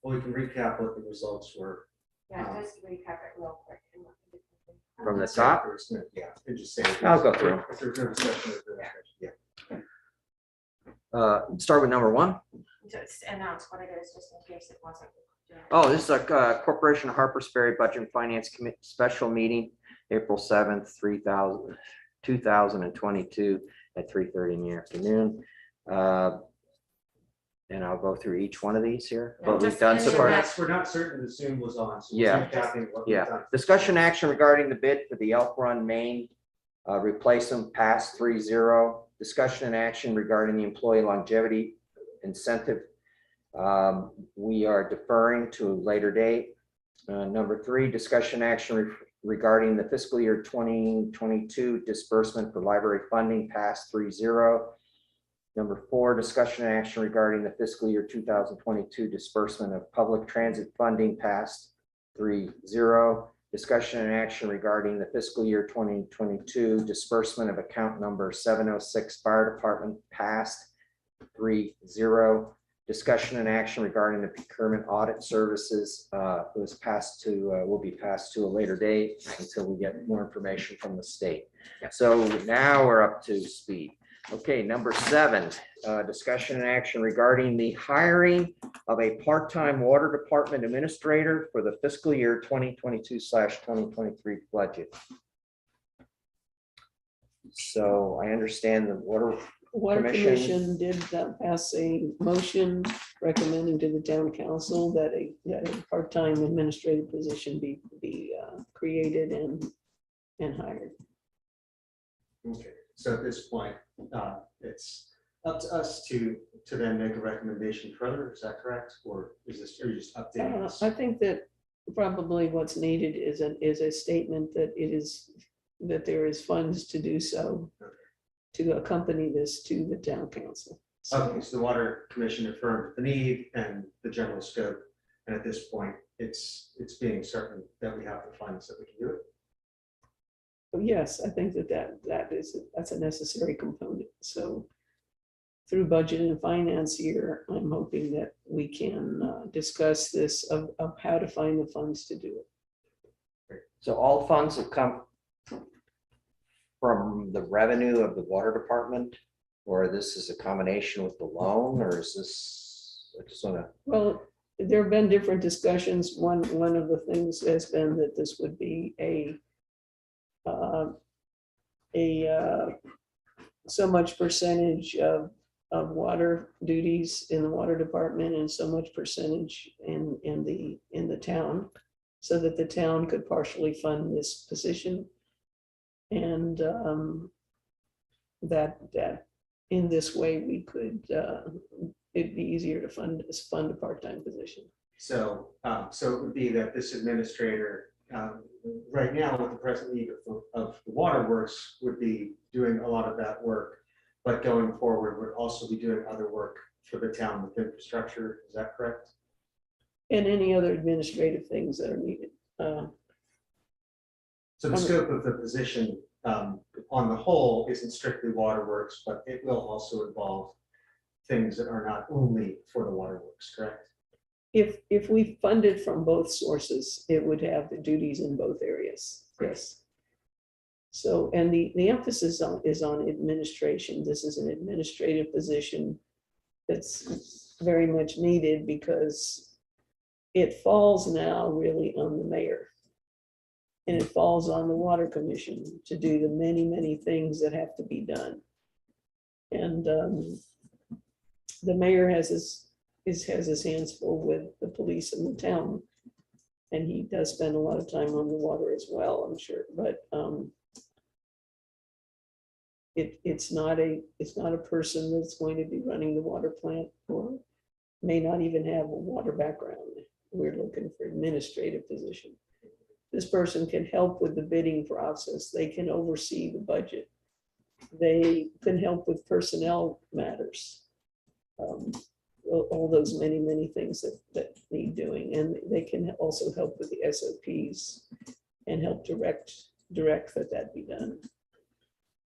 Well, we can recap what the results were. Yeah, just recap it real quick. From the top? Yeah, and just say. I'll go through. If there's no discussion, yeah. Start with number one. Just announce what it is, just in case it wasn't. Oh, this is a Corporation of Harpers Ferry Budget and Finance Committee special meeting, April 7th, 2022 at 3:30 in the afternoon. And I'll go through each one of these here. Yeah, What we've just done so any far. of We're not certain the Zoom was on. So Yeah. we're recapping what we've Yeah. done. Discussion action regarding the bid for the Elk Run main replacement pass 3-0. Discussion and action regarding the employee longevity incentive. We are deferring to a later date. Number 3, discussion action regarding the fiscal year 2022 disbursement for library funding pass 3-0. Number 4, discussion and action regarding the fiscal year 2022 disbursement of public transit funding passed 3-0. Discussion and action regarding the fiscal year 2022 disbursement of account number 706 Fire Department passed 3-0. Discussion and action regarding the procurement audit services was passed to will be passed to a later date until we get more information from the state. So now we're up to speed. Okay, number 7, discussion and action regarding the hiring of a part-time water department administrator for the fiscal year 2022/2023 budget. So I understand the Water Commission did pass a motion recommending to the town council that a part-time administrative position be created and hired. Okay, so at this point, it's up to us to then make a recommendation further. Is that correct? Or are you just updating us? I think that probably what's needed is a statement that there is funds to do so, to accompany this to the town council. Okay, so the Water Commission affirmed the need and the general scope, and at this point, it's being certain that we have the funds that we can do it. Yes, I think that's a necessary component. So through budget and finance here, I'm hoping that we can discuss this of how to find the funds to do it. So all funds have come from the revenue of the water department, or this is a combination with the loan, or is this, I just want to. Well, there have been different discussions. One of the things has been that this would be so much percentage of water duties in the water department and so much percentage in the town, so that the town could partially fund this position. And that in this way we could it'd be easier to fund a part-time position. So it would be that this administrator right now with the present need of the waterworks would be doing a lot of that work, but going forward would also be doing other work for the town with infrastructure. Is that correct? And any other administrative things that are needed. So the scope of the position on the whole isn't strictly waterworks, but it will also involve things that are not only for the waterworks, correct? If we fund it from both sources, it would have the duties in both areas. Yes. So, and the emphasis is on administration. This is an administrative position that's very much needed because it falls now really on the mayor. And it falls on the Water Commission to do the many, many things that have to be done. And the mayor has his hands full with the police in the town. And he does spend a lot of time on the water as well, I'm sure. But it's not a person that's going to be running the water plant or may not even have a water background. We're looking for administrative position. This person can help with the bidding process. They can oversee the budget. They can help with personnel matters. All those many, many things that need doing. And they can also help with the SOPs and help direct that be done.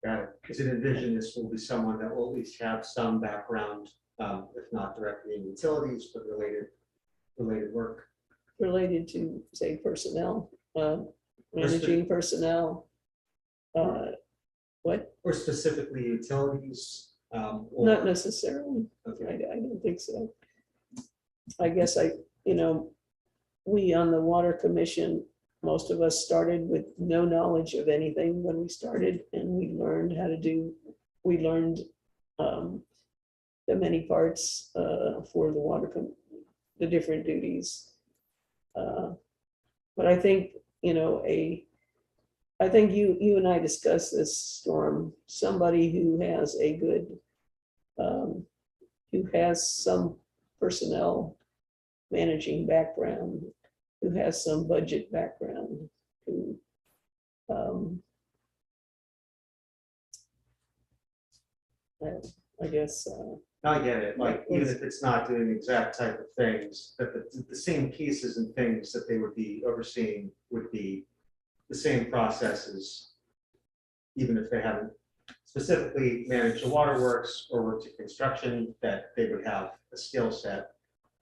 Got it. Because it envision this will be someone that will at least have some background, if not directly in utilities, but related related work. related to, say, personnel, managing personnel. What? Or specifically utilities, or. Not necessarily. Okay. I don't think so. I guess we on the Water Commission, most of us started with no knowledge of anything when we started, and we learned the many parts for the the different duties. But I think, I think you and I discussed this, Storm, somebody who has a good, who has some personnel managing background, who has some budget background, who, I guess, I get it, like, even if it's not doing the exact type of things, that the same pieces and things that they would be overseeing would be the same processes, even if they haven't specifically managed the waterworks or worked in construction, that they would have a skill set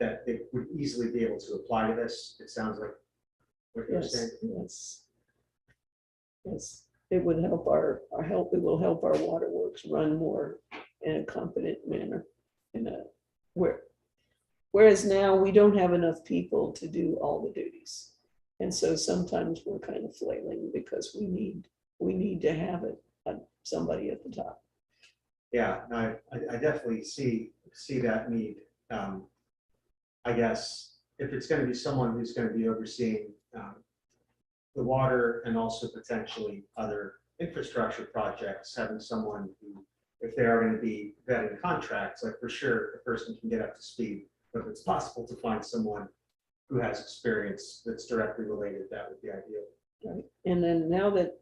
that they would easily be able to apply to this. It sounds like what you're saying. Yes. It would help it will help our waterworks run more in a competent manner. Whereas now we don't have enough people to do all the duties. And so sometimes we're kind of flailing because we need to have somebody at the top. Yeah, no, I definitely see that need. I guess if it's going to be someone who's going to be overseeing the water and also potentially other infrastructure projects, having someone who, if they are going to be vetting contracts, like for sure, the person can get up to speed. But if it's possible to find someone who has experience that's directly related, that would be ideal. Right. And then now that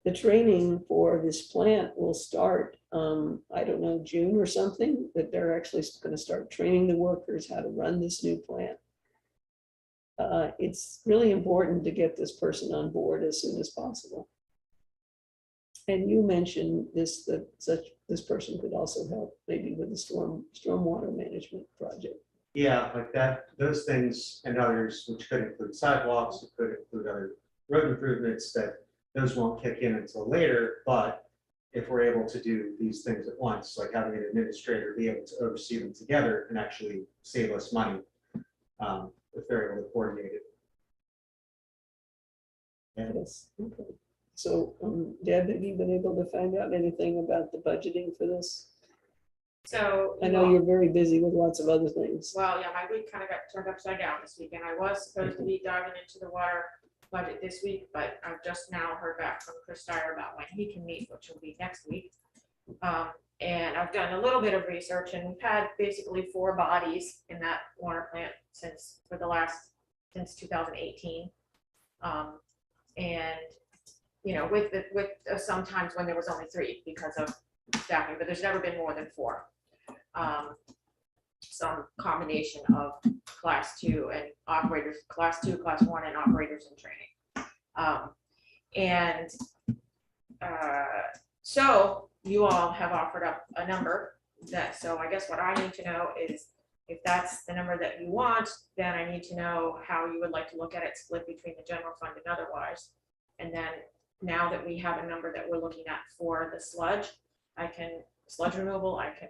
the training for this plant will start, I don't know, June or something, that they're actually going to start training the workers how to run this new plant. It's really important to get this person on board as soon as possible. And you mentioned this person could also help maybe with the stormwater management project. Yeah, like that, those things and others, which could include sidewalks, it could include other road improvements, that those won't kick in until later. But if we're able to do these things at once, like having an administrator be able to oversee them together and actually save us money, if they're able to coordinate it. Yes. Okay. So, Deb, have you been able to find out anything about the budgeting for this? So. I know you're very busy with lots of other things. Well, yeah, my week kind of got turned upside down this week, and I was supposed to be diving into the water budget this week, but I've just now heard back from Chris Dyer about when he can meet, which will be next week. And I've done a little bit of research, and we've had basically 4 bodies in that water plant since 2018. And with sometimes when there was only 3 because of staffing, but there's never been more than 4. Some combination of class 2 and operators, class 2, class 1, and operators in training. So you all have offered up a number so I guess what I need to know is, if that's the number that you want, then I need to know how you would like to look at it split between the general fund and otherwise. And then now that we have a number that we're looking at for the sludge removal, I can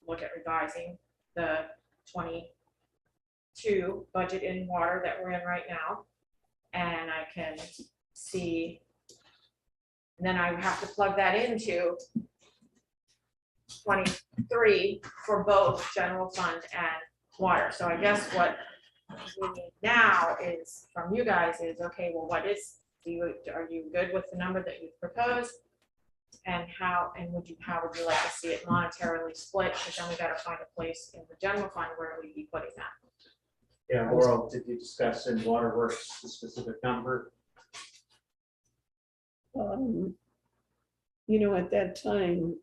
look at revising the 22 budget in water that we're in right now. And I can see, and then I have to plug that into 23 for both general fund and water. So I guess what we need now is from you guys is, okay, well, are you good with the number that you've proposed? And how would you like to see it monetarily split? Because then we got to find a place in the general fund where we'd be putting that. Yeah, Laurel, did you discuss in waterworks the specific number? At that time,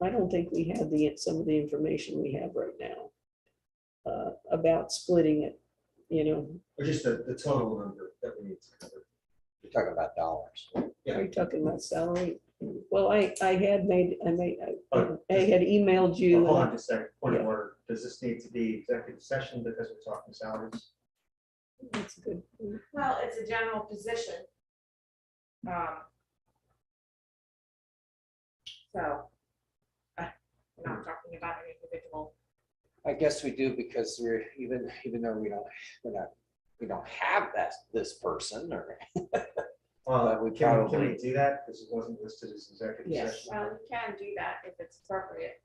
I don't think we had some of the information we have right now about splitting it, Or just the total number that we need to cover? You're talking about dollars. Yeah. Are you talking about salary? Well, I had emailed you. Hold on just a second, point of order. does this need to be executive session because we're talking salaries? That's good. Well, it's a general position. So, we're not talking about an individual. I guess we do because we're, even though we don't have this person or. Well, we can we probably- do that because it wasn't listed as executive Yes. session? Well, you can do that if it's appropriate.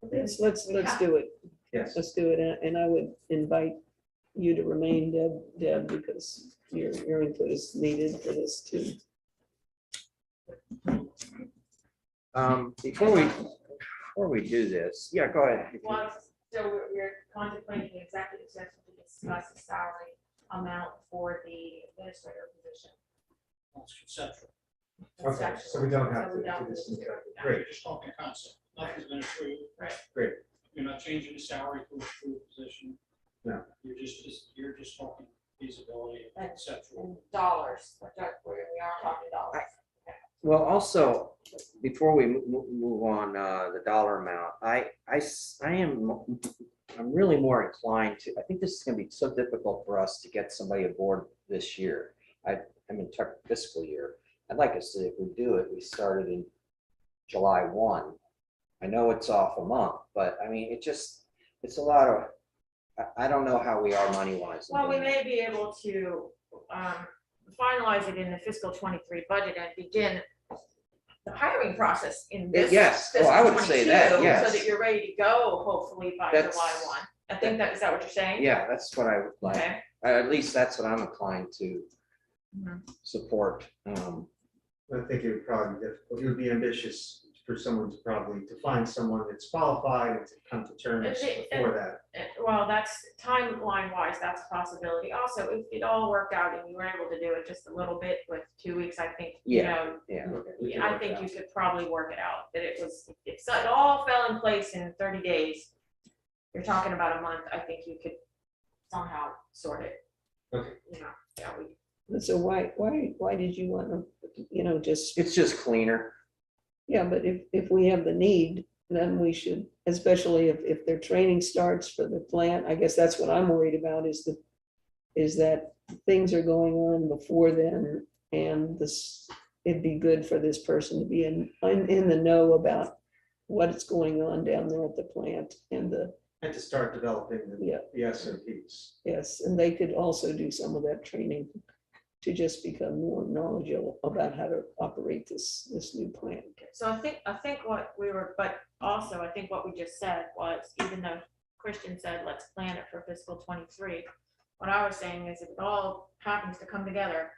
Let's do it. Yes. Let's do it. And I would invite you to remain, Deb, because your input is needed for this too. Before we do this, yeah, go ahead. Well, so we're contemplating the executive session to discuss the salary amount for the administrator position. That's conceptual. Okay, so we don't have So we to don't do this. need to do it. Great, We're just talking concept. Nothing's been approved. great. You're not changing the salary to a approved position. No. You're just talking feasibility and And- conceptual. And dollars, we are talking dollars. Well, also, before we move on, the dollar amount, I'm really more inclined to, I think this is gonna be so difficult for us to get somebody aboard this year. I'm in fiscal year. I'd like us to, if we do it, we started in July 1. I know it's off a month, but I mean, it's a lot of, I don't know how we are money wise. Well, we may be able to finalize it in the fiscal 23 budget and begin the hiring process in this. Yes. Oh, I would say that, fiscal 22, yes. So that you're ready to go hopefully by That's- July 1. I think is that what you're saying? Yeah, that's what I would like. Okay. At least that's what I'm inclined to Mhm. support. I think it would probably be difficult. It would be ambitious for someone to probably to find someone that's qualified and to come to terms before that. Well, that's timeline wise, that's a possibility. Also, if it all worked out and you were able to do it just a little bit with 2 weeks, I think, you know, Yeah. We can I work think it you out. could probably work it out, that it was, if it all fell in place in 30 days, you're talking about a month, I think you could somehow sort it. Okay. You know, yeah, So why did you want to, just, It's just cleaner. yeah, but if we have the need, then we should, especially if their training starts for the plant, I guess that's what I'm worried about is that things are going on before then, and it'd be good for this person to be in the know about what's going on down there at the plant and And to start developing Yeah. the SOPs. yes, and they could also do some of that training to just become more knowledgeable about how to operate this new plant. so I think what we were, but also I think what we just said was, even though Christian said, let's plan it for fiscal 23, what I was saying is if it all happens to come together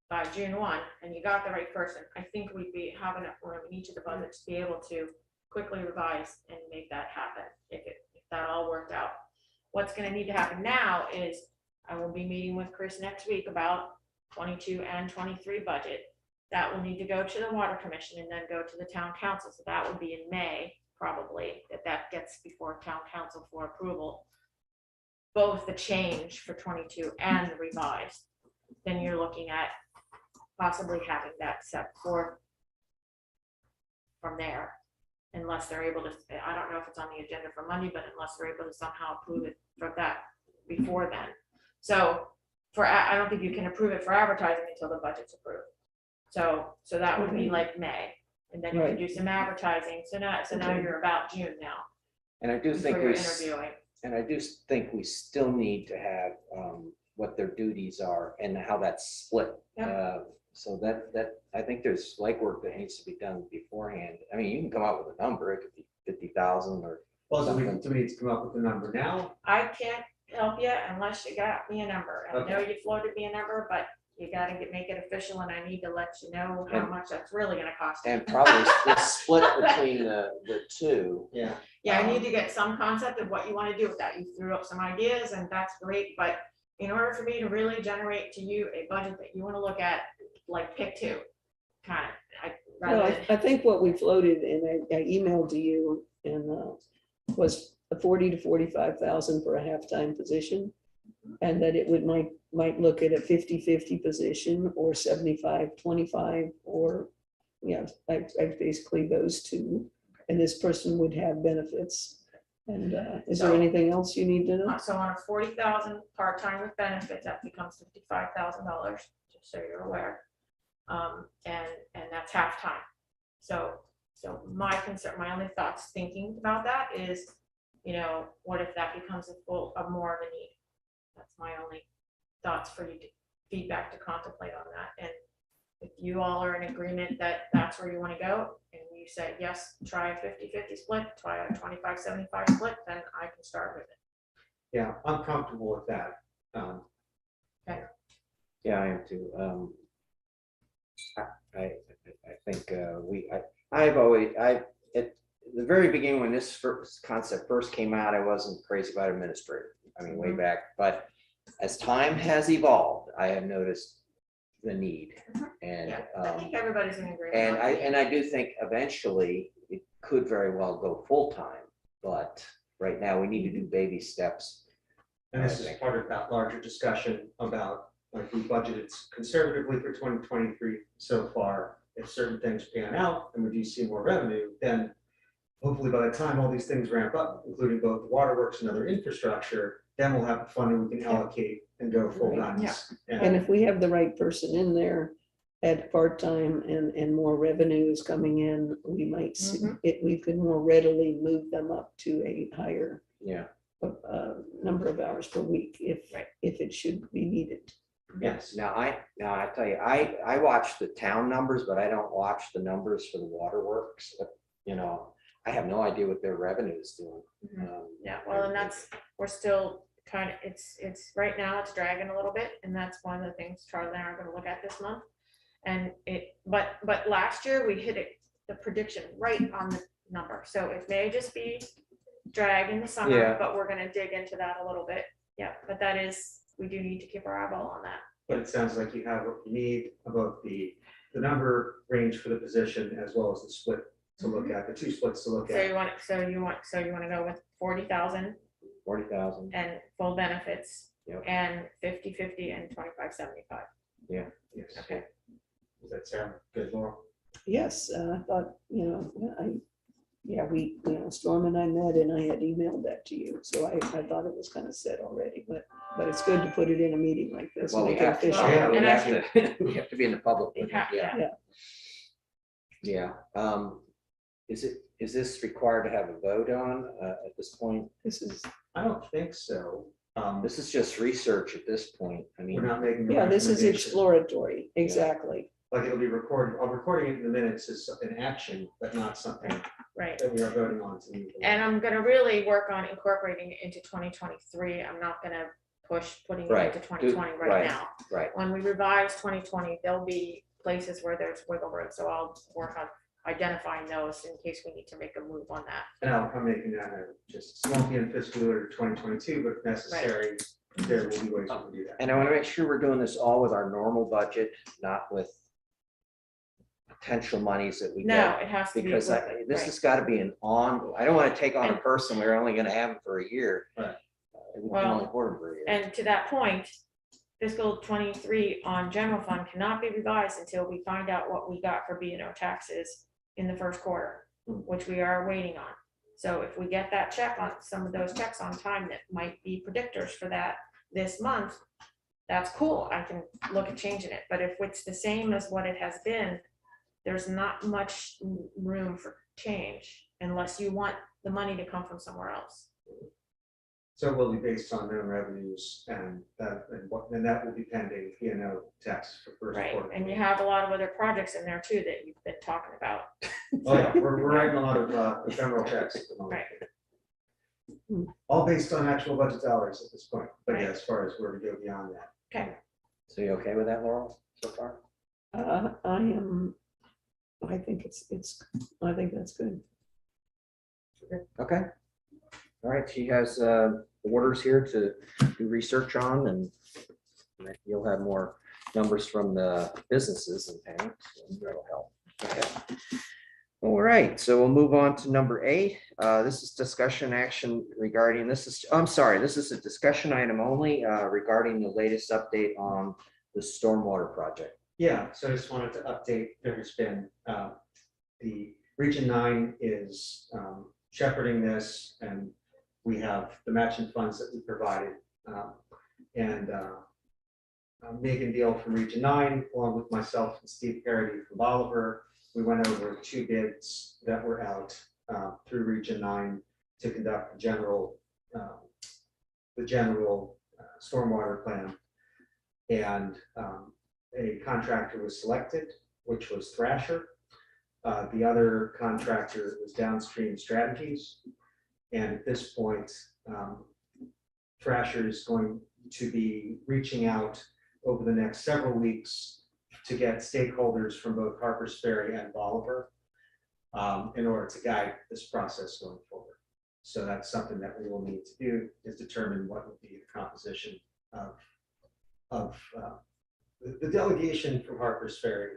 by June 1 and you got the right person, I think we'd be having enough room in each of the budgets to be able to quickly revise and make that happen if that all worked out. What's going to need to happen now is I will be meeting with Chris next week about 22 and 23 budget. That will need to go to the Water Commission and then go to the Town Council. So that would be in May, probably, that gets before Town Council for approval. Both the change for 22 and the revised. Then you're looking at possibly having that set forth from there. Unless they're able to, I don't know if it's on the agenda for Monday, but unless they're able to somehow approve it for that before then. So I don't think you can approve it for advertising until the budget's approved. So that would be like May, and then you can do some advertising. So now you're about June now. And I do think For your interviewing. and I do think we still need to have what their duties are and how that's split. So that I think there's legwork that needs to be done beforehand. I mean, you can come up with a number. It could be 50,000 or Well, do we something. need to come up with a number now? I can't help you unless you got me a number. I know you floated me a number, but you gotta make it official, and I need to let you know how much that's really gonna cost you. And probably the split between the two. Yeah. Yeah, I need to get some concept of what you wanna do with that. You threw up some ideas and that's great, but in order for me to really generate to you a budget that you wanna look at, like pick two, kind of. Well, I think what we floated and I emailed to you and was 40 to 45,000 for a half-time position. And that it might look at a 50-50 position or 75-25 or, I basically those two. And this person would have benefits. And is there So- anything else you need to know? So on a 40,000 part-time with benefits, that becomes $55,000, just so you're aware. And that's half-time. So my concern, my only thoughts thinking about that is, what if that becomes a more of a need? That's my only thoughts for you to feedback to contemplate on that. And if you all are in agreement that that's where you want to go, and you say, yes, try a 50-50 split, try a 25-75 split, then I can start with it. Yeah, I'm comfortable with that. Yeah, I am too. I think I've always, at the very beginning when this first concept first came out, I wasn't crazy about administrator. I mean, way back, but as time has evolved, I have noticed the need. And, Yeah, I think everybody's in agreement. and I do think eventually it could very well go full-time, but right now we need to do baby steps. And this is part of that larger discussion about, like, we budgeted conservatively for 2023 so far. If certain things pan out and we do see more revenue, then hopefully by the time all these things ramp up, including both the waterworks and other infrastructure, then we'll have the funding we can allocate and go full Right. guns. And if we have the right person in there at part-time and more revenue is coming in, we might see it, we could more readily move them up to a higher Yeah. number of hours per week if it should be needed. Yes. Now I tell you, I watch the town numbers, but I don't watch the numbers for the waterworks. I have no idea what their revenue is doing. Yeah, well, and we're still kind of, it's right now it's dragging a little bit, and that's one of the things Charlie and I are gonna look at this month. And but last year we hit the prediction right on the number, so it may just be drag in the summer, Yeah. but we're gonna dig into that a little bit. Yeah, but we do need to keep our eyeball on that. But it sounds like you have what you need about the number range for the position as well as the split to look at, the two splits to look So at. you want to go with 40,000 40,000. and full benefits, Yep. and 50-50 and 25-75. Yes. Okay. Does that sound good, Laura? Yes, I thought, Storm and I met and I had emailed that to you, so I thought it was kind of set already, but it's good to put it in a meeting like this. Well, we make it have to, official. Yeah, we and have to, we have to be in the public. with it, Yeah. Yeah. Is this required to have a vote on at this point? This is, I don't think so. This is just research at this point. I We're mean, not making. a this is recommendation. exploratory, exactly. Like it'll be recorded, recording it in the minutes is an action, but not something Right. that we are voting on to move. And I'm gonna really work on incorporating it into 2023. I'm not gonna push putting it Right. into 2020 Right. right now. right. When we revise 2020, there'll be places where there's wiggle room, so I'll work on identifying those in case we need to make a move on that. And I'm making that just, it won't be in fiscal year 2022, but if necessary, there will be ways we can do that. And I want to make sure we're doing this all with our normal budget, not with potential monies that we No, get. it has to be. Because with- this right. has got to be an I don't want to take on a And- person, we're only going to have them for a year. Right. We can Well, only afford them for a year. And to that point, fiscal 23 on general fund cannot be revised until we find out what we got for B&O taxes in the first quarter, which we are waiting on. So if we get that check on some of those checks on time that might be predictors for that this month, that's cool. I can look at changing it. But if it's the same as what it has been, there's not much room for change unless you want the money to come from somewhere else. So it will be based on known revenues and that will be pending, tax for first Right, quarter. and you have a lot of other projects in there too that you've been talking about. Oh, yeah, we're writing a lot of ephemeral checks at the moment. Right. All based on actual budget dollars at this point, but yeah, Right. as far as where we go beyond that. Okay, So you okay with that, Laurel, so far? I think I think that's good. Okay. All right, she has the orders here to do research on, and you'll have more numbers from the businesses in town, so that'll help. Okay. All right, so we'll move on to number 8. This is discussion action regarding, this is a discussion item only regarding the latest update on the stormwater project. Yeah, so I just wanted to update, there's been, the Region 9 is shepherding this, and We have the matching funds that we provided. And Megan Deal from Region 9, along with myself and Steve Ferry from Bolivar, we went over 2 bids that were out through Region 9 to conduct the general stormwater plan. And a contractor was selected, which was Thrasher. The other contractor was Downstream Strategies. And at this point, Thrasher is going to be reaching out over the next several weeks to get stakeholders from both Harpers Ferry and Bolivar in order to guide this process going forward. So that's something that we will need to do, is determine what would be the composition of the delegation from Harpers Ferry,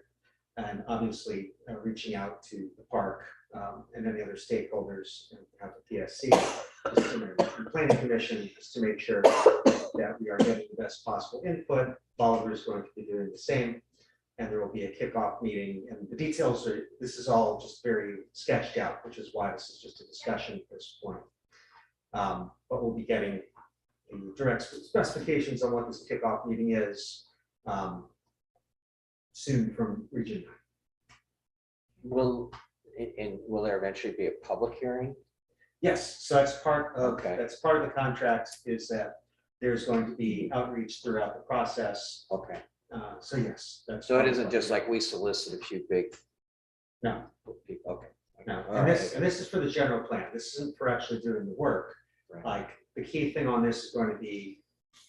and obviously reaching out to the park and any other stakeholders, and have the PSC, just to the Planning Commission, just to make sure that we are getting the best possible input. Bolivar is going to be doing the same, and there will be a kickoff meeting, and the details are, this is all just very sketched out, which is why this is just a discussion at this point. But we'll be getting the direct specifications on what this kickoff meeting is soon from Region 9. Will there eventually be a public hearing? Yes, so that's part of, Okay. that's part of the contract, is that there's going to be outreach throughout the process. Okay, So yes, that's. so it part of isn't what just we- like we solicit a few big No, people, okay. no, All and right. this is for the general plan. This isn't for actually doing the work. Right. Like, the key thing on this is going to be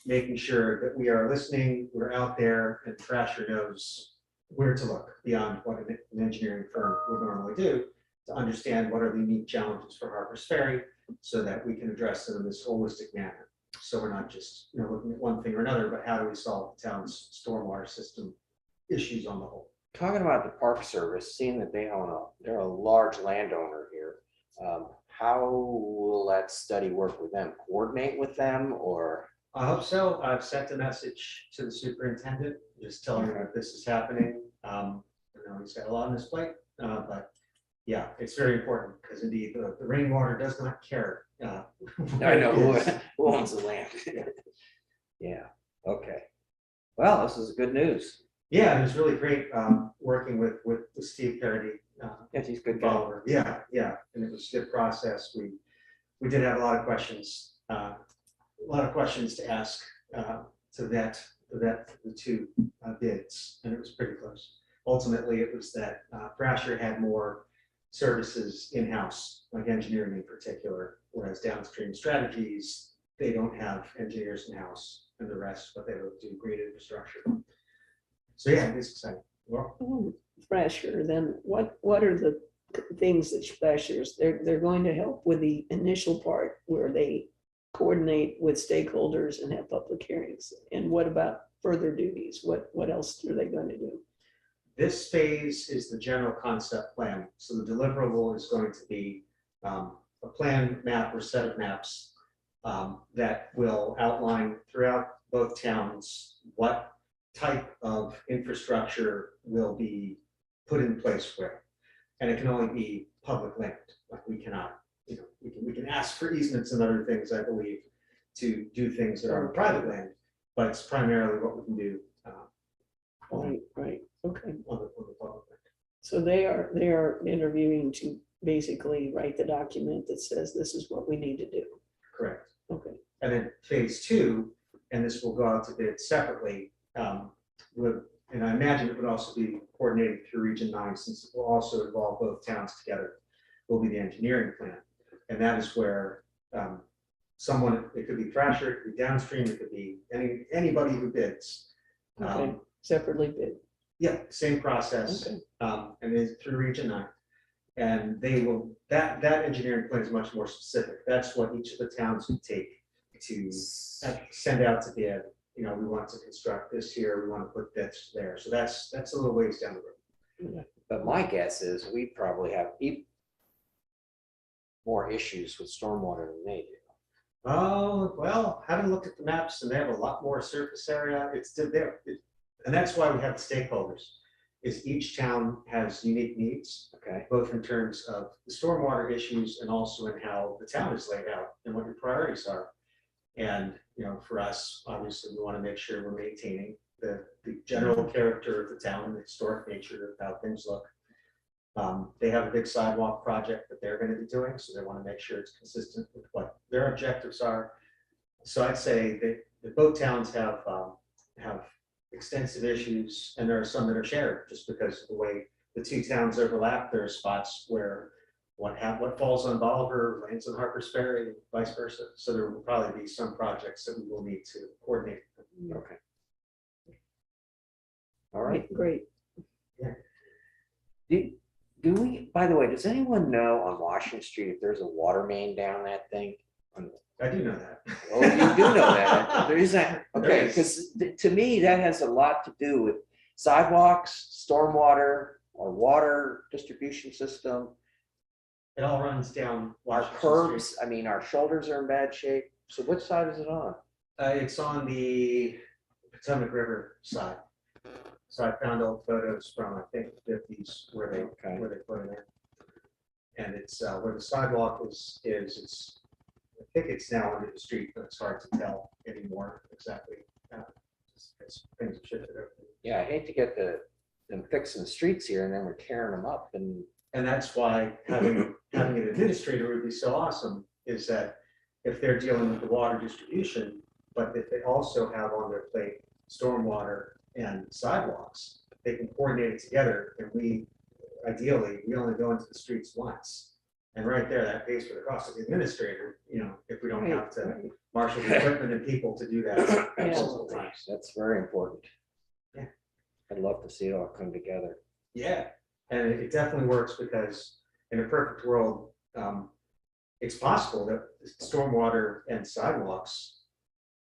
making sure that we are listening, we're out there, and Thrasher knows where to look beyond what an engineering firm would normally do, to understand what are the unique challenges for Harpers Ferry, so that we can address them in this holistic manner. So we're not just, looking at one thing or another, but how do we solve the town's stormwater system issues on the whole? Talking about the Park Service, seeing that they're a large landowner here, how will that study work with them? Coordinate with them, or? I hope so. I've sent a message to the superintendent, just telling him that this is happening. I know he's got a lot on his plate, but yeah, it's very important, because indeed the rainwater does not care. I know where it is. who owns the land. Yeah, okay. Well, this is good news. Yeah, it was really great working with Steve Kennedy. Yeah, he's a good guy. Bolivar. Yeah, and it was a good process. We did have a lot of questions to ask to vet the 2 bids, and it was pretty close. Ultimately, it was that Thrasher had more services in-house, like engineering in particular, whereas Downstream Strategies, they don't have engineers in-house and the rest, but they do great infrastructure. So yeah, it's exciting. Well, Thrasher, then what are the things that Thrasher's, they're going to help with the initial part where they coordinate with stakeholders and have public hearings? And what about further duties? What else are they going to do? this phase is the general concept plan. So the deliverable is going to be a plan map or set of maps that will outline throughout both towns what type of infrastructure will be put in place where. And it can only be public land. Like we cannot, we can ask for easements and other things, I believe, to do things that are on private land, but it's primarily what we can do Right, okay. on the public land. So they are interviewing to basically write the document that says this is what we need to do. Correct. Okay, And then phase two, and this will go out to bid separately, and I imagine it would also be coordinated through Region 9, since it will also involve both towns together, will be the engineering plan. And that is where someone, it could be Thrasher, it could be Downstream, it could be anybody who bids. okay, separately bid. Yeah, same process, Okay. and it's through Region 9. And they will, that engineering plan is much more specific. That's what each of the towns would take to send out to bid. We want to construct this here, we want to put this there. So that's a little ways down the road. But my guess is we probably have more issues with stormwater than they do. Oh, well, having looked at the maps, and they have a lot more surface area, it's there. And that's why we have the stakeholders, is each town has unique needs, Okay, both in terms of the stormwater issues and also in how the town is laid out and what your priorities are. And, for us, obviously, we want to make sure we're maintaining the general character of the town and the historic nature of how things look. They have a big sidewalk project that they're going to be doing, so they want to make sure it's consistent with what their objectives are. So I'd say that both towns have extensive issues, and there are some that are shared, just because of the way the two towns overlap. There are spots where what falls on Bolivar lands on Harper's Ferry, and vice versa. So there will probably be some projects that we will need to coordinate. okay. All right. Great. Do we, by the way, does anyone know on Washington Street if there's a water main down that thing? I do know that. Oh, you do know that. There is that, There okay, is. because to me, that has a lot to do with sidewalks, stormwater, our water distribution system, It all runs down our Washington curbs. Street. I mean, our shoulders are in bad shape. So which side is it on? It's on the Potomac River side. So I found old photos from, I think, the 50s where they put it in. And it's where the sidewalk is it's, I think it's now under the street, but it's hard to tell anymore exactly. As things have shifted over. Yeah, I hate to get them fixing the streets here and then we're tearing them up and. And that's why having an administrator would be so awesome, is that if they're dealing with the water distribution, but if they also have on their plate stormwater and sidewalks, they can coordinate it together. And ideally, we only go into the streets once. And right there, that pays for the cost of the administrator, if we don't have to marshal the equipment and people to do that multiple times. That's very important. Yeah. I'd love to see it all come together. Yeah, and it definitely works, because in a perfect world, it's possible that stormwater and sidewalks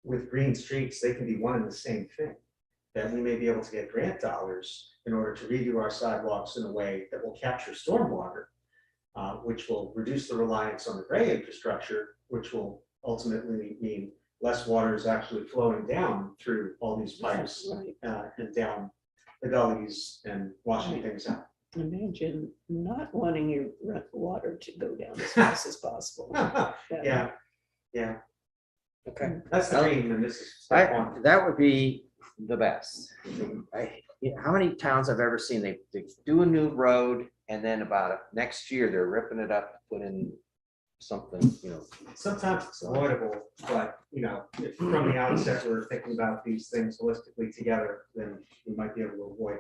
with green streets, they can be one and the same thing. That we may be able to get grant dollars in order to redo our sidewalks in a way that will capture stormwater, which will reduce the reliance on the gray infrastructure, which will ultimately mean less water is actually flowing down through all these pipes and down the gullies and washing things out. Imagine not wanting your water to go down as fast as possible. Yeah, Okay. that's the dream, and this is step one. That would be the best. How many towns I've ever seen, they do a new road and then about next year, they're ripping it up, to put in something, Sometimes it's avoidable, but if from the outset we're thinking about these things holistically together, then we might be able to avoid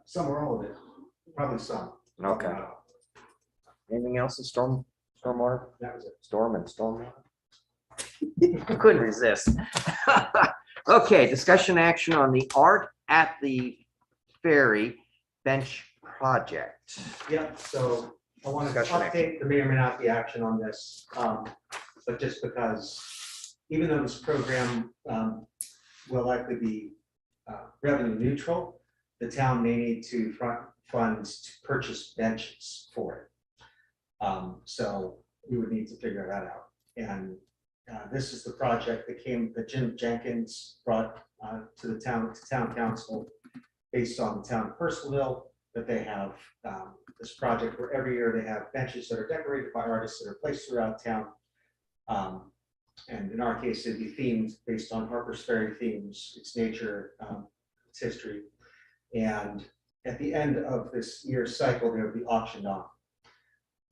some or all of it. Probably some. Okay. Anything else in stormwater? That was it. Stormwater? Couldn't resist. Okay, discussion action on the art at the Ferry bench project. Yep, so I want to Discussion update, there may or may not be action on this, but just because even though this program will likely be revenue neutral, the town may need to front funds to purchase benches for it. So we would need to figure that out. And this is the project that Jim Jenkins brought to the town council based on the town of Purcellville, that they have this project where every year they have benches that are decorated by artists that are placed throughout town. And in our case, it'd be themed based on Harper's Ferry themes, its nature, its history. And at the end of this year's cycle, they would be auctioned off.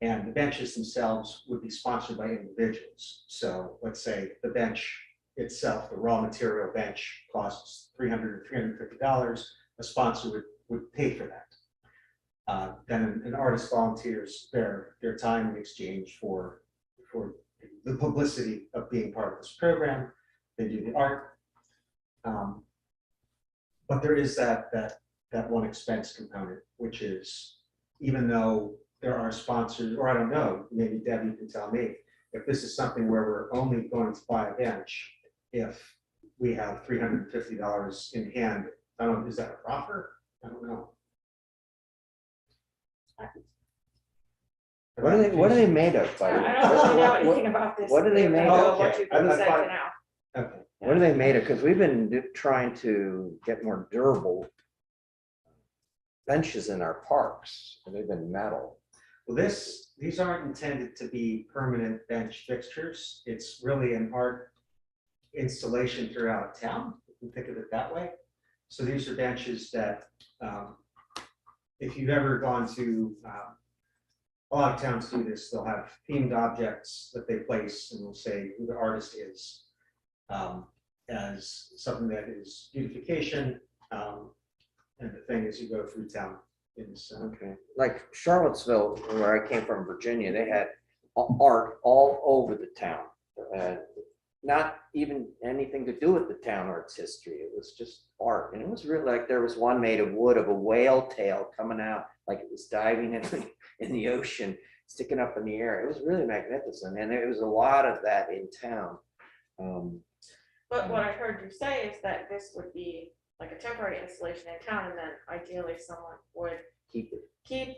And the benches themselves would be sponsored by individuals. So let's say the bench itself, the raw material bench, costs $300 or $350. A sponsor would pay for that. Then an artist volunteers their time in exchange for the publicity of being part of this program. They do the art. But there is that one expense component, which is, even though there are sponsors, or I don't know, maybe Debbie can tell me, if this is something where we're only going to buy a bench, if we have $350 in hand, is that a profit? I don't know. What are they made of, by the way? I don't really know anything about this. What are they made of? What you Okay. said to now. Okay. What are they made of? Because we've been trying to get more durable benches in our parks, and they've been metal. Well, these aren't intended to be permanent bench fixtures. It's really an art installation throughout town, if you think of it that way. So these are benches that, if you've ever gone to, a lot of towns do this, they'll have themed objects that they place and will say who the artist is, as something that is beautification. And the thing as you go through town is, Okay, like Charlottesville, where I came from, Virginia, they had art all over the town. Not even anything to do with the town or its history. It was just art. And it was really like there was one made of wood of a whale tail coming out, like it was diving in the ocean, sticking up in the air. It was really magnificent. And there was a lot of that in town. But what I heard you say is that this would be like a temporary installation in town, and then ideally someone would Keep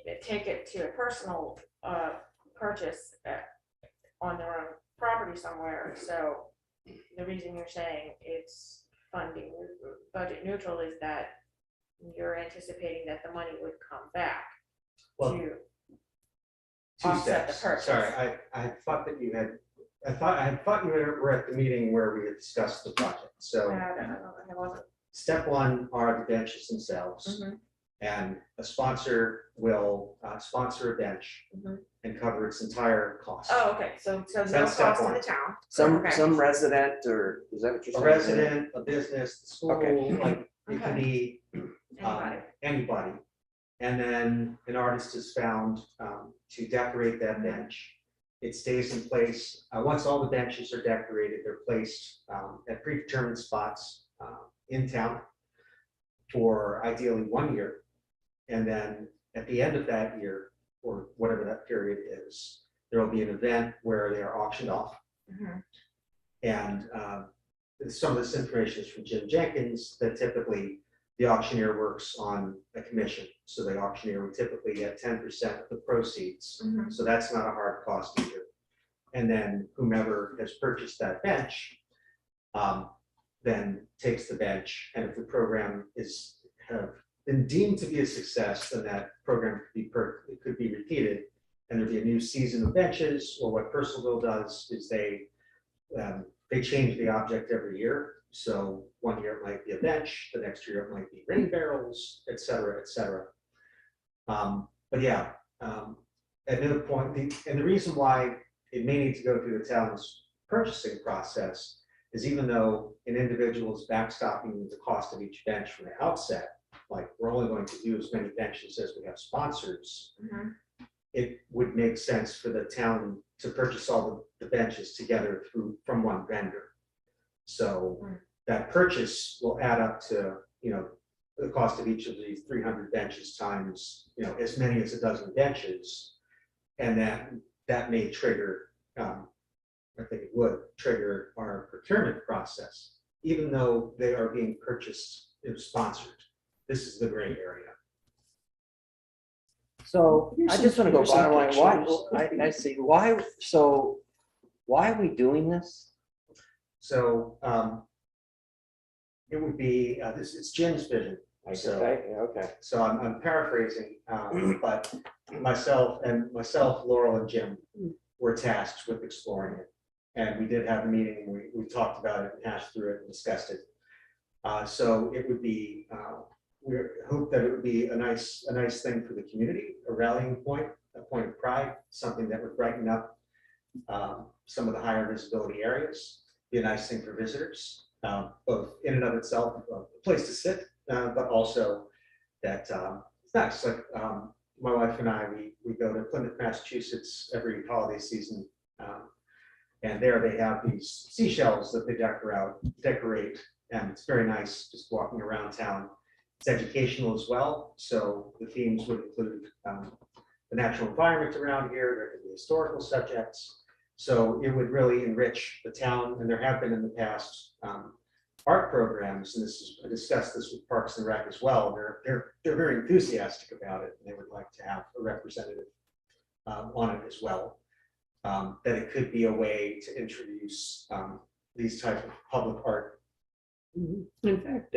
it. take it to a personal purchase on their own property somewhere. So the reason you're saying it's funding budget neutral is that you're anticipating that the money would come back well, to two offset the steps. purchase. Sorry, I had thought that you had, I thought you were at the meeting where we had discussed the project. So I wasn't. step one are the benches themselves. Mhm. And a sponsor will sponsor a bench Mhm. and cover its entire cost. Oh, okay, so no That's step cost to one. the town. Some Okay. resident, or is that what you're A saying? resident, a business, the school, Okay. like it could be Anybody. anybody. And then an artist is found to decorate that bench. It stays in place. Once all the benches are decorated, they're placed at predetermined spots in town for ideally 1 year. And then at the end of that year, or whatever that period is, there will be an event where they are auctioned off. Mhm. And some of this information is from Jim Jenkins, that typically the auctioneer works on a commission. So the auctioneer would typically get 10% of the proceeds. Mhm. So that's not a hard cost either. And then whomever has purchased that bench then takes the bench. And if the program have been deemed to be a success, then that program could be repeated. And there'd be a new season of benches, or what Purcellville does is they change the object every year. So 1 year it might be a bench, the next year it might be rain barrels, et cetera, et cetera. But yeah, at no point, and the reason why it may need to go through the town's purchasing process is, even though an individual is backstopping the cost of each bench from the outset, like we're only going to do as many benches as we have sponsors, Mhm. it would make sense for the town to purchase all the benches together from one vendor. So Mm. that purchase will add up to, the cost of each of these 300 benches times, as many as a dozen benches. And that may trigger, I think it would trigger our procurement process, even though they are being purchased and sponsored. This is the gray area. So Here's I some- just want to go here's some bottom line. Why, pictures. I see, why are we doing this? So it would be, it's Jim's vision. So- Okay. So I'm paraphrasing, but myself, Laurel, and Jim were tasked with exploring it. And we did have a meeting, we talked about it, and hashed through it and discussed it. So it would be, we hope that it would be a nice thing for the community, a rallying point, a point of pride, something that would brighten up some of the higher visibility areas, be a nice thing for visitors, both in and of itself, a place to sit, but also that it's nice. Like my wife and I, we go to Plymouth, Massachusetts every holiday season. And there they have these seashells that they decorate, and it's very nice just walking around town. It's educational as well, so the themes would include the natural environment around here, there could be historical subjects. So it would really enrich the town, and there have been in the past art programs, and I discussed this with Parks and Rec as well. They're very enthusiastic about it, and they would like to have a representative on it as well. That it could be a way to introduce these type of public art. Mhm. In fact,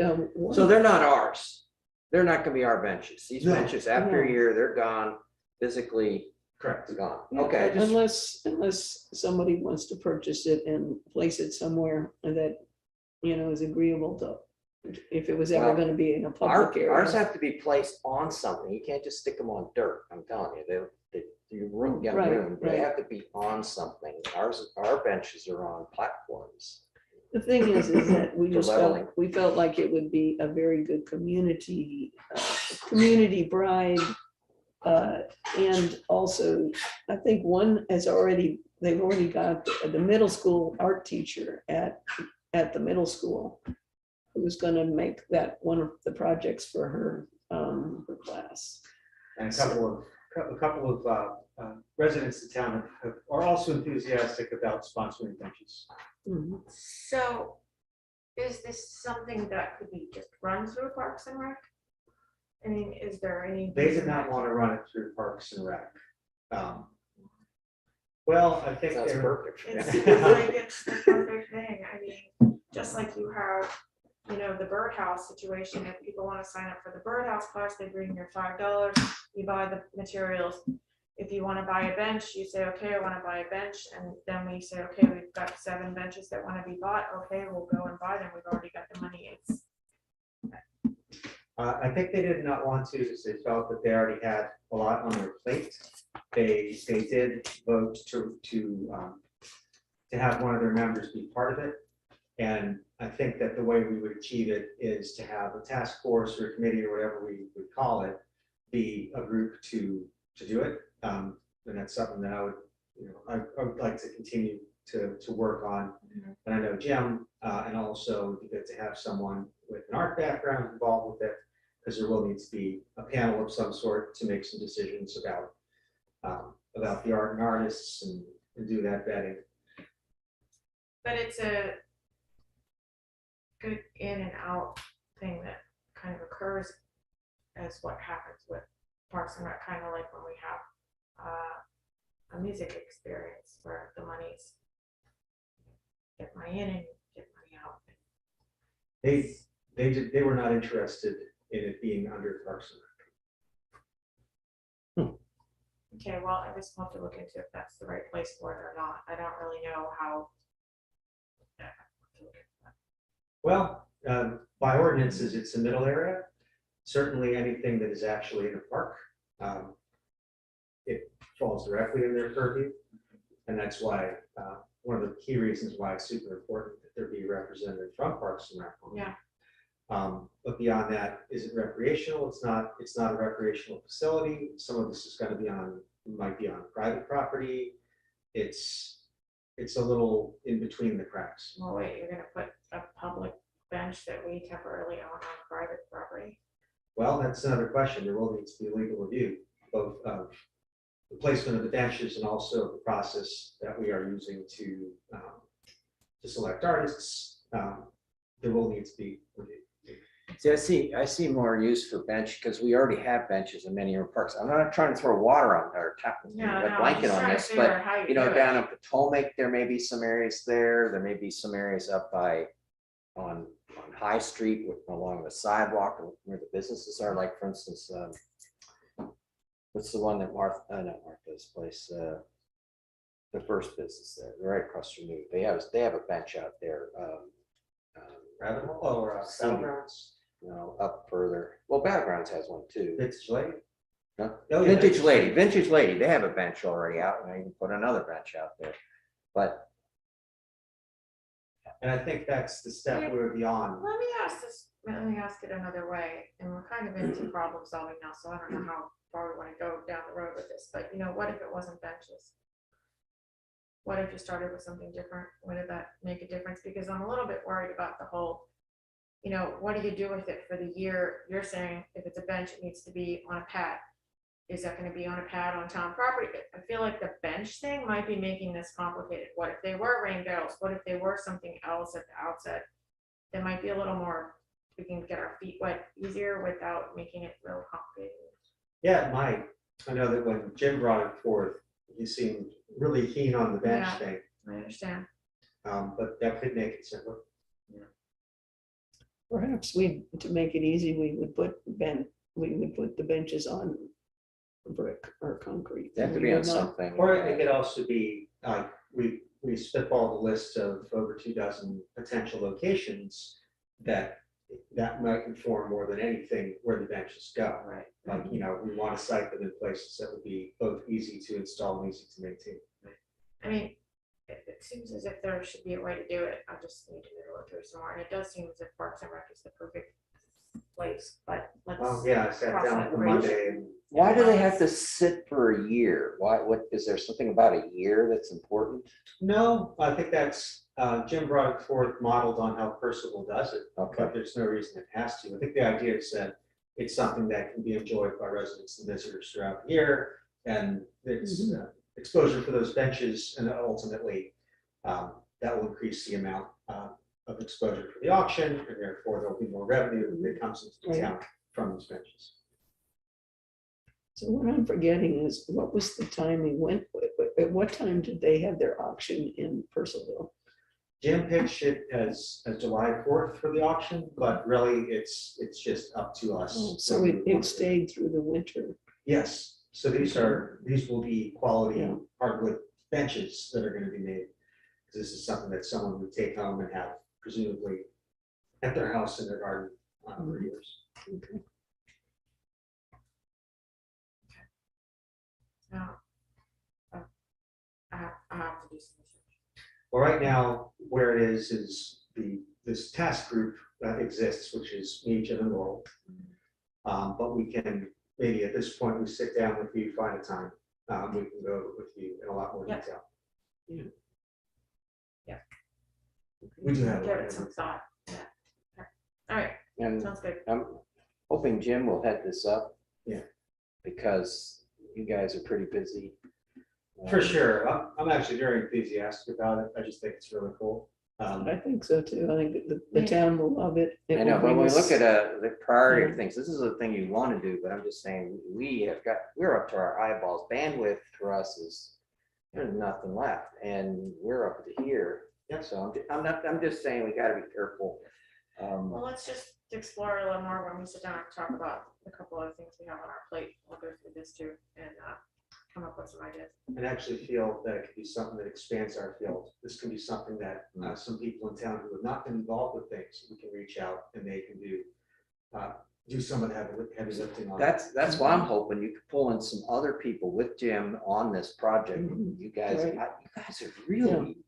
So they're not ours. They're not gonna be our benches. These No, benches, after a no. year, they're gone, physically Correct. gone. Yeah, Okay, unless somebody wants to purchase it and place it somewhere that, is agreeable to, if it was ever Well, gonna be in a ours public area. have to be placed on something. You can't just stick them on dirt. I'm telling you, you room, get a Right, room. They right. have to be on something. Our benches are on platforms. The thing is that we For just leveling. felt like it would be a very good community pride. And also, I think they've already got the middle school art teacher at the middle school who's gonna make that one of the projects for her class. And a couple of residents of town are also enthusiastic about sponsoring benches. Mhm. So is this something that could be just run through Parks and Rec? I mean, is there any? They did not want to run it through Parks and Rec. Well, I think Sounds they're. perfect. It seems like it's the perfect thing. I mean, just like you have, the birdhouse situation, if people want to sign up for the birdhouse class, they bring your $5, you buy the materials. If you want to buy a bench, you say, okay, I want to buy a bench. And then we say, okay, we've got 7 benches that want to be bought. Okay, we'll go and buy them. We've already got the money. I think they did not want to, because they felt that they already had a lot on their plate. They did vote to have one of their members be part of it. And I think that the way we would achieve it is to have a task force or a committee or whatever we would call it, be a group to do it. And that's something that I would like to continue to work on. Mhm. And I know Jim, and also it'd be good to have someone with an art background involved with it, because there will need to be a panel of some sort to make some decisions about the art and artists and do that vetting. But it's a good in and out thing that kind of occurs as what happens with Parks and Rec, kind of like when we have a music experience where the money's get money in and get money out. They were not interested in it being under Parks and Rec. Okay, well, I just have to look into if that's the right place for it or not. I don't really know how. Yeah, I'll have to look into that. Well, by ordinances, it's a middle area. Certainly anything that is actually in a park, it falls directly in their purview. And that's why, one of the key reasons why it's super important that there be a representative from Parks and Rec. Yeah. But beyond that, is it recreational? It's not a recreational facility. Some of this is going to might be on private property. It's a little in between the cracks. Well, wait, you're gonna put a public bench that we temporarily own on private property? Well, that's another question. There will need to be a legal review, both of the placement of the benches and also the process that we are using to select artists. There will need to be review. See, I see more use for bench because we already have benches in many of our parks. I'm not trying to throw water on or Yeah, a no, blanket on this, but how you know, down at Potomac, there may be some areas there. There may be some areas up on High Street along the sidewalk where the businesses are, like for instance, what's the one that not Martha's place, the first business there, right across from me. They have a bench out there. Rather or Battlegrounds, No, up further. Well, Battlegrounds has one too. Vintage Lady. Huh? Oh, yeah, Vintage Lady, they have a bench already out, and I can put another bench out there. But And I think that's the step we would be on. Let me ask it another way, and we're kind of into problem solving now, so I don't know how far we want to go down the road with this, but what if it wasn't benches? What if you started with something different? Would that make a difference? Because I'm a little bit worried about the whole, what do you do with it for the year? You're saying if it's a bench, it needs to be on a pad. Is that going to be on a pad on town property? I feel like the bench thing might be making this complicated. What if they were rain barrels? What if they were something else at the outset? That might be a little more, we can get our feet wet easier without making it real complicated. Yeah, it might. I know that when Jim brought it forth, he seemed really keen on the bench Yeah. thing, I understand. but that could make it simpler. Perhaps to make it easy, we would put the benches on brick or concrete. They have to We be on would not- something. Or it could also be, like, we spitballed a list of over 24 potential locations that might inform more than anything where the benches go. Right. Like, you know, we want to site them in places that would be both easy to install and easy to maintain. I mean, it seems as if there should be a way to do it. I just need to look through some more. And it does seem as if Parks and Rec is the perfect place, but let's. Oh, yeah, I sat cross down that for bridge. Monday and Why do they have to sit for a year? Why, what, is there something about a year that's important? no, I think that's, Jim brought it forth modeled on how Percival does it, Okay, but there's no reason it has to. I think the idea is that it's something that can be enjoyed by residents and visitors throughout the year. And it's exposure for those benches, and ultimately that will increase the amount of exposure for the auction, and therefore there'll be more revenue that comes into the town from these benches. So what I'm forgetting is, what was the timing, at what time did they have their auction in Purcellville? Jim pitched it as July 4th for the auction, but really it's just up to us. Oh, so it stayed through the winter. Yes, so these will be quality Yeah. hardwood benches that are going to be made. This is something that someone would take home and have presumably at their house in their garden for years. Okay. No. I have to do some research. Well, right now, where it is this task group that exists, which is me, Jim, and Laurel. But we can, maybe at this point, we sit down with you, find a time, we can go with you in a lot more Yep. detail. Yeah. We do have. a Give lot it of some thought. Yeah. All right, and sounds good. I'm hoping Jim will head this up. Yeah. Because you guys are pretty busy. For sure, I'm actually very enthusiastic about it, I just think it's really cool. I think so too. I think the town will love it. It I know, will but when bring we us- look at the priority of Yeah. things, this is a thing you want to do, but I'm just saying, we're up to our eyeballs. Bandwidth for us is, there's nothing left, and we're up to here. Yeah. So I'm just saying, we gotta be careful. Well, let's just explore a little more when we sit down and talk about a couple of things we have on our plate. We'll go through this too and come up with some ideas. And actually feel that it could be something that expands our field. This can be something that some people in town who have not been involved with things, we can reach out and they can do some of the heavy lifting on. That's why I'm hoping you could pull in some other people with Jim on this project. Mhm. You guys, Right. you guys are really,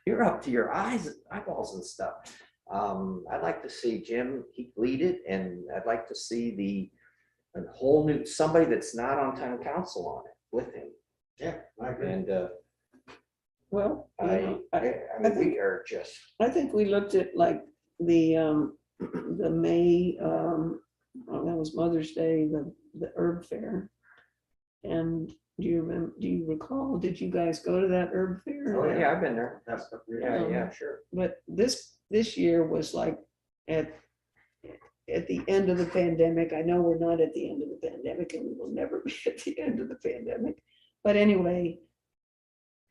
you're up to your eyeballs and stuff. I'd like to see Jim, he lead it, and I'd like to see a whole new, somebody that's not on town council on it with him. Yeah, I agree. And Well, you know, I mean, we are just, I think we looked at like the May, well, that was Mother's Day, the herb fair. And do you recall, did you guys go to that herb fair? oh yeah, I've been there. That's the. Yeah, sure. But this year was like at the end of the pandemic. I know we're not at the end of the pandemic, and we will never be at the end of the pandemic. But anyway,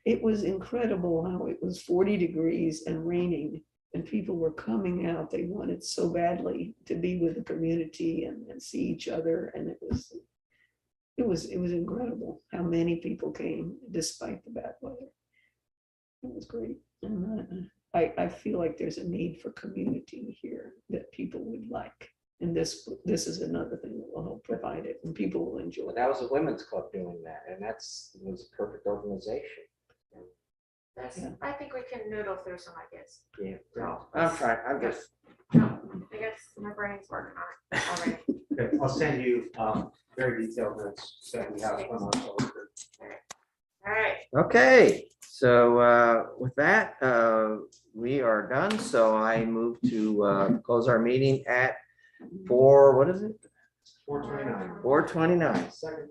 it was incredible how it was 40 degrees and raining, and people were coming out. They wanted so badly to be with the community and see each other. And it was incredible how many people came despite the bad weather. It was great. And I feel like there's a need for community here that people would like. And this is another thing that will help provide it, and people will enjoy Well, it. that was a women's club doing that, and it was a perfect organization. Yeah. I think we can noodle through some ideas. Yeah. So, I'm trying, I'm just, no, I guess my brain's working on it already. Okay, I'll send you very detailed notes that we have from our public group. All right, okay, so with that, we are done, so I move to close our meeting at what is it? 429. 4:29. Second.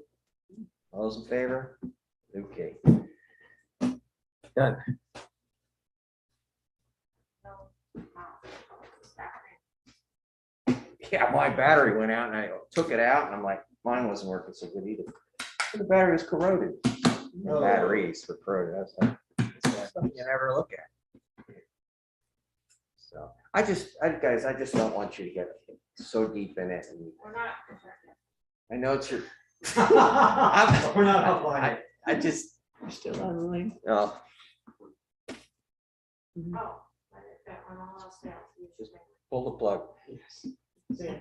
All those in favor? Okay. Done. Yeah, my battery went out and I took it out and I'm like, mine wasn't working so good either. The battery was corroded. Oh. Batteries were corroded. I was like, it's something you never look at. So guys, I just don't want you to get so deep in it. And We're not. I know it's your, We're not outlining. I just, You're still online. oh, Oh, I did that one all else failed. You just make- pull the plug. Yes. See,